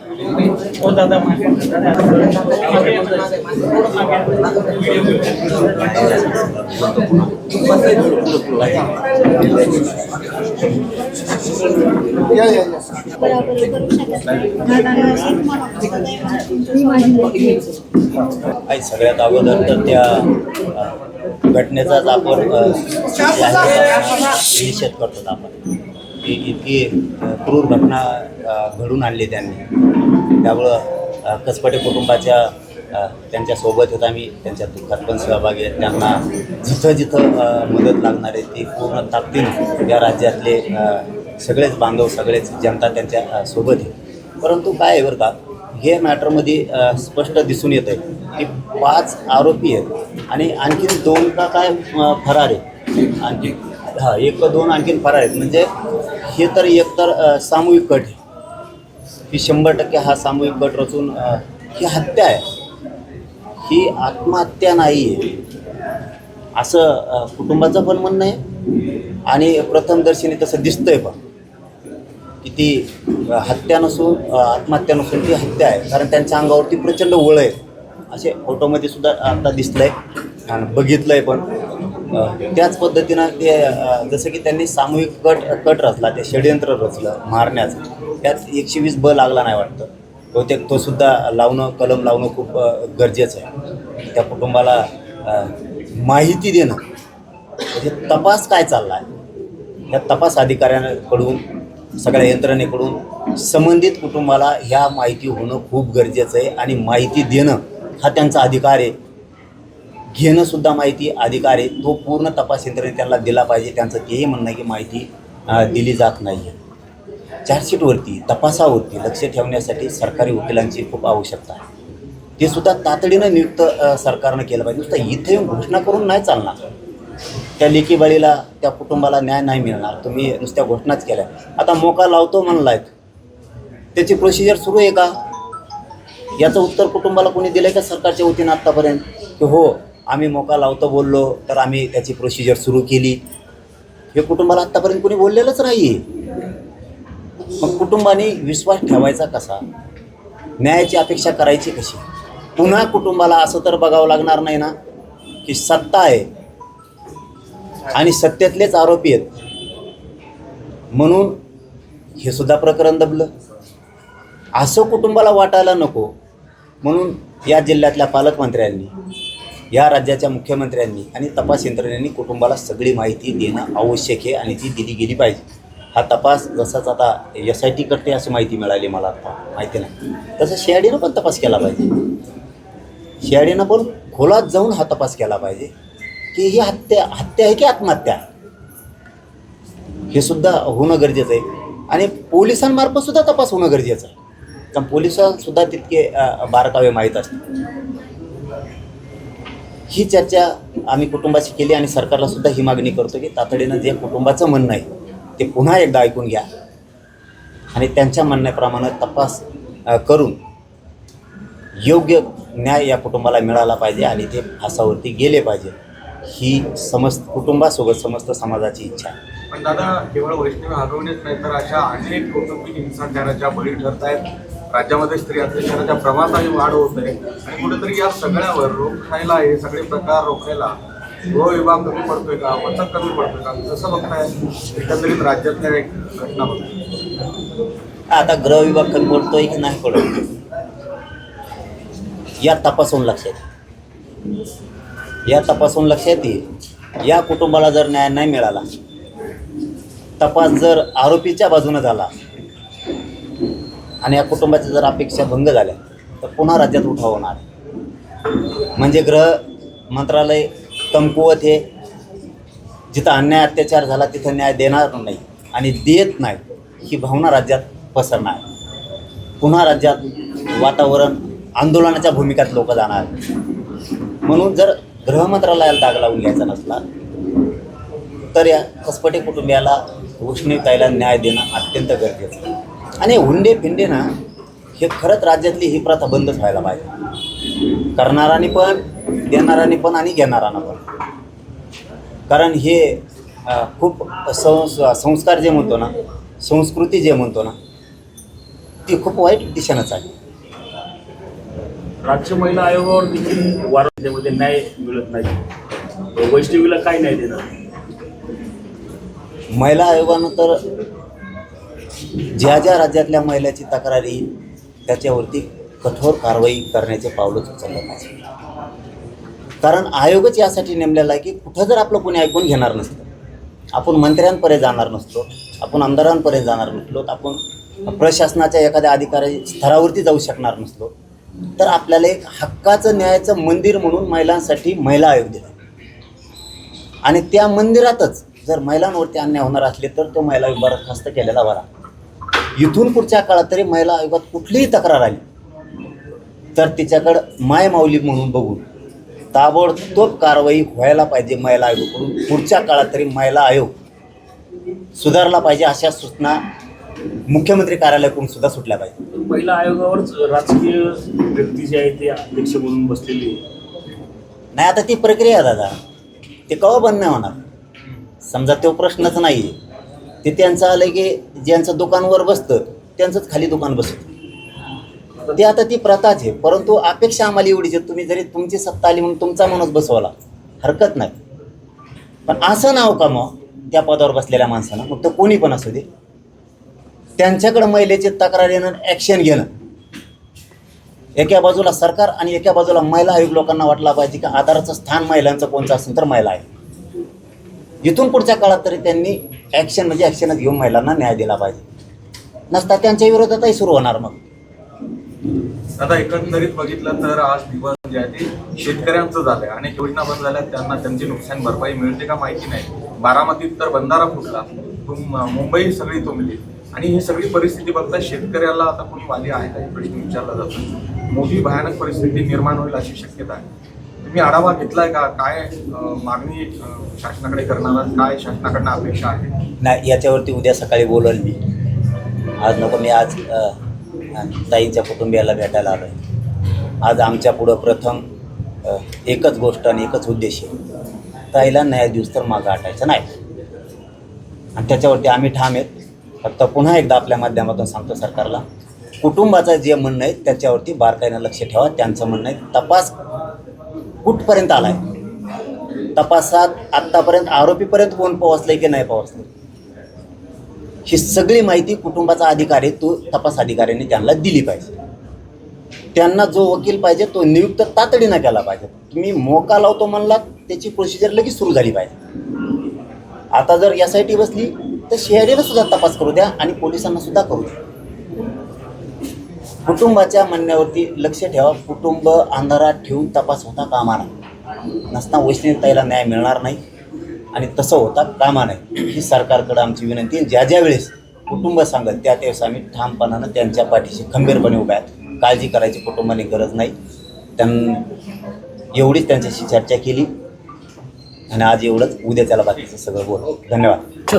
हो दादा आई सगळ्यात अगोदर तर त्या घटनेचाच आपण निषेध करतो आपण की इतकी क्रूर घटना घडून आणली त्यांनी. त्यामुळं कसपटे कुटुंबाच्या त्यांच्यासोबत होत आम्ही त्यांच्या दुःखात पण सहभागी आहेत. त्यांना जिथं जिथं मदत लागणार आहे ती पूर्ण ताकदीनं या राज्यातले सगळेच बांधव सगळेच जनता त्यांच्या सोबत आहे. परंतु काय आहे बरं का, हे मॅटरमध्ये स्पष्ट दिसून येतं आहे की 5 आरोपी आहेत आणि आणखीन 2 का काय फरार आहेत. आणखी 1-2 आणखीन फरार आहेत. म्हणजे हे तर एकतर सामूहिक कट आहे ही 100% हा सामूहिक कट रचून ही हत्या आहे, ही आत्महत्या नाही आहे असं कुटुंबाचं पण म्हणणं आहे. आणि प्रथमदर्शनी तसं दिसतंय पण की ती हत्या नसून आत्महत्या नसून ती हत्या आहे. कारण त्यांच्या अंगावरती प्रचंड वळ आहे असे फोटोमध्ये सुद्धा आता दिसलं आहे आणि बघितलं आहे पण. त्याच पद्धतीनं ते जसं की त्यांनी सामूहिक कट रचला, ते षडयंत्र रचलं मारण्याचं. त्यात 120 ब लागला नाही वाटतं. बहुतेक तो सुद्धा कलम लावणं खूप गरजेचं आहे. त्या कुटुंबाला माहिती देणं म्हणजे तपास काय चालला आहे या तपास अधिकाऱ्यांकडून सगळ्या यंत्रणेकडून संबंधित कुटुंबाला ह्या माहिती होणं खूप गरजेचं आहे. आणि माहिती देणं हा त्यांचा अधिकार आहे, घेणंसुद्धा माहिती अधिकार आहे. तो पूर्ण तपास यंत्रणेने त्यांना दिला पाहिजे. त्यांचं तेही म्हणणं आहे की माहिती दिली जात नाही आहे. चार्जशीटवरती तपासावरती लक्ष ठेवण्यासाठी सरकारी वकिलांची खूप आवश्यकता आहे. ते सुद्धा तातडीनं नियुक्त सरकारनं केलं पाहिजे. नुसतं इथे येऊन घोषणा करून नाही चालणार. त्या लेकीबाळीला त्या कुटुंबाला न्याय नाही मिळणार. तुम्ही नुसत्या घोषणाच केल्या. आता मोका लावतो म्हणलायत, त्याची प्रोसिजर सुरू आहे का याचं उत्तर कुटुंबाला कोणी दिलं आहे का सरकारच्या वतीनं आत्तापर्यंत की हो आम्ही मोका लावतो बोललो तर आम्ही त्याची प्रोसिजर सुरू केली? हे कुटुंबाला आत्तापर्यंत कोणी बोललेलंच नाही आहे. मग कुटुंबाने विश्वास ठेवायचा कसा, न्यायाची अपेक्षा करायची कशी? पुन्हा कुटुंबाला असं तर बघावं लागणार नाही ना की सत्ता आहे आणि सत्तेतलेच आरोपी आहेत म्हणून हे सुद्धा प्रकरण दबलं. असं कुटुंबाला वाटायला नको म्हणून या जिल्ह्यातल्या पालकमंत्र्यांनी, या राज्याच्या मुख्यमंत्र्यांनी आणि तपास यंत्रणेने कुटुंबाला सगळी माहिती देणं आवश्यक आहे आणि ती दिली गेली पाहिजे. हा तपास जसाच आता SIT करते अशी माहिती मिळाली मला, आता माहिती नाही, तसं CIDनं पण तपास केला पाहिजे. CIDनं पण खोलात जाऊन हा तपास केला पाहिजे की ही हत्या आहे की आत्महत्या हे सुद्धा होणं गरजेचं आहे. आणि पोलिसांमार्फत सुद्धा तपास होणं गरजेचं आहे. कारण पोलिसांसुद्धा तितके बारकावे माहीत असतात. ही चर्चा आम्ही कुटुंबाशी केली आणि सरकारला सुद्धा ही मागणी करतो की तातडीनं जे कुटुंबाचं म्हणणं आहे ते पुन्हा एकदा ऐकून घ्या आणि त्यांच्या म्हणण्याप्रमाणे तपास करून योग्य न्याय या कुटुंबाला मिळाला पाहिजे आणि ते फासावरती गेले पाहिजे. ही कुटुंबासोबत समस्त समाजाची इच्छा आहे. पण दादा, केवळ वैष्णवी हगवणेच नाही तर अशा अनेक कौटुंबिक हिंसाचाराच्या बळी ठरत आहेत. राज्यामध्ये स्त्री अत्याचाराच्या प्रमाणातही वाढ होत आहे आणि कुठेतरी या सगळ्यावर रोखायला, हे सगळे प्रकार रोखायला गृह विभाग कमी पडतोय का, वचक कमी पडतोय का, कसं बघताय एकंदरीत राज्यातल्या एक घटना बघताय? आता गृह विभाग कमी पडतोय की नाही पडत या तपासून लक्षात येईल. या कुटुंबाला जर न्याय नाही मिळाला, तपास जर आरोपीच्या बाजूने झाला आणि या कुटुंबाच्या जर अपेक्षा भंग झाल्या तर पुन्हा राज्यात उठाव होणार. म्हणजे गृह मंत्रालय कमकुवत हे, जिथं अन्याय अत्याचार झाला तिथं न्याय देणार नाही आणि देत नाही ही भावना राज्यात पसरणार. पुन्हा राज्यात वातावरण आंदोलनाच्या भूमिकेत लोक जाणार. म्हणून जर गृह मंत्रालयाला दाग लावून घ्यायचा नसला तर या कसपटे कुटुंबियाला वैष्णवीताईला न्याय देणं अत्यंत गरजेचं आहे. आणि हुंडे फिंडे ना, हे खरंच राज्यातली ही प्रथा बंदच व्हायला पाहिजे. करणारांनी पण, देणारांनी पण आणि घेणारांना पण. कारण हे खूप संस्कार जे म्हणतो ना, संस्कृती जे म्हणतो ना, ती खूप वाईट दिशेनं चालली. राज्य महिला आयोगावर देखील वारंवार त्यामध्ये न्याय मिळत नाही. वैष्णवीला काय न्याय देणार? महिला आयोगानं तर ज्या ज्या राज्यातल्या महिलाची तक्रार येईल त्याच्यावरती कठोर कारवाई करण्याचे पावलंच उचललं पाहिजे. कारण आयोगच यासाठी नेमलेला आहे की कुठं जर आपलं कोणी ऐकून घेणार नसतं, आपण मंत्र्यांपर्यंत जाणार नसतो, आपण आमदारांपर्यंत जाणार नसलो, आपण प्रशासनाच्या एखाद्या अधिकारी स्तरावरती जाऊ शकणार नसलो, तर आपल्याला एक हक्काचं न्यायाचं मंदिर म्हणून महिलांसाठी महिला आयोग दिला. आणि त्या मंदिरातच जर महिलांवरती अन्याय होणार असले तर तो महिला आयोग बरखास्त केलेला बरा. इथून पुढच्या काळात तरी महिला आयोगात कुठलीही तक्रार आली तर तिच्याकडं मायमाऊली म्हणून बघून ताबडतोब कारवाई व्हायला पाहिजे महिला आयोगाकडून. पुढच्या काळात तरी महिला आयोग सुधारला पाहिजे अशा सूचना मुख्यमंत्री कार्यालयाकडून सुद्धा सुटल्या पाहिजे. महिला आयोगावरच राजकीय व्यक्ती जे आहे ते अध्यक्ष म्हणून बसलेली नाही, आता ती प्रक्रिया दादा, ते केव्हा बंद नाही होणार. समजा तो प्रश्नच नाही आहे, ते त्यांचं आलं की ज्यांचं दुकानवर बसतं त्यांचंच खाली दुकान बसतं. ते आता ती प्रथाच आहे. परंतु अपेक्षा आम्हाला एवढीच आहे, तुम्ही जरी तुमची सत्ता आली म्हणून तुमचा माणूस बसवला हरकत नाही, पण असं नाव का मग त्या पदावर बसलेल्या माणसानं, मग तो कोणी पण असू दे, त्यांच्याकडं महिलेची तक्रार येणं, ॲक्शन घेणं. एका बाजूला सरकार आणि एका बाजूला महिला आयोग लोकांना वाटला पाहिजे की आधाराचं स्थान महिलांचं कोणतं असेल तर महिला आहे. इथून पुढच्या काळात तरी त्यांनी ॲक्शन म्हणजे ॲक्शनच घेऊन महिलांना न्याय दिला पाहिजे. नसता त्यांच्या विरोधातही सुरू होणार. मग आता एकंदरीत बघितलं तर आज दिवस जे आहे ते शेतकऱ्यांचं झालंय. अनेक योजना बंद झाल्या, त्यांना त्यांची नुकसान भरपाई मिळते का माहिती नाही. बारामतीत तर बंधारा फुटला, मुंबई सगळी तुंबली आणि ही सगळी परिस्थिती बघता शेतकऱ्याला आता कोणी वाली आहे का, हे प्रश्न विचारला जातो. मोठी भयानक परिस्थिती निर्माण होईल अशी शक्यता आहे. तुम्ही आढावा घेतलाय का? काय मागणी शासनाकडे करणार, काय शासनाकडनं अपेक्षा आहे? नाही, याच्यावरती उद्या सकाळी बोलल मी. आज नको, मी आज ताईंच्या कुटुंबियाला भेटायला आलो आहे. आज आमच्या पुढं प्रथम एकच गोष्ट आणि एकच उद्देश आहे, ताईला न्याय दिवस तर मागं हटायचं नाही. आणि त्याच्यावरती आम्ही ठाम आहेत. फक्त पुन्हा एकदा आपल्या माध्यमातून सांगतो सरकारला, कुटुंबाचं जे म्हणणं आहे त्याच्यावरती बारकाईनं लक्ष ठेवा. त्यांचं म्हणणं आहे तपास कुठपर्यंत आला आहे, तपासात आत्तापर्यंत आरोपीपर्यंत कोण पोहोचलं की नाही पोहोचलं, ही सगळी माहिती कुटुंबाचा अधिकारी तो तपास अधिकाऱ्यांनी त्यांना दिली पाहिजे. त्यांना जो वकील पाहिजे तो नियुक्त तातडीनं केला पाहिजे. तुम्ही मोका लावतो म्हणलात त्याची प्रोसिजर लगेच सुरू झाली पाहिजे. आता जर SIT बसली तर CIDला सुद्धा तपास करू द्या आणि पोलिसांना सुद्धा करू द्या. कुटुंबाच्या म्हणण्यावरती लक्ष ठेवा. कुटुंब अंधारात ठेवून तपास होता कामा नाही. नसता वैष्णवीताईला न्याय मिळणार नाही आणि तसं होता कामा नाही. ही सरकारकडं आमची विनंती. ज्या ज्या वेळेस कुटुंब सांगेल त्या त्यावेळेस आम्ही ठामपणानं त्यांच्या पाठीशी खंबीरपणे उभ्या आहेत. काळजी करायची कुटुंबाने गरज नाही. एवढीच त्यांच्याशी चर्चा केली आणि आज एवढंच. उद्या त्याला बाकीचं सगळं बोल. धन्यवाद.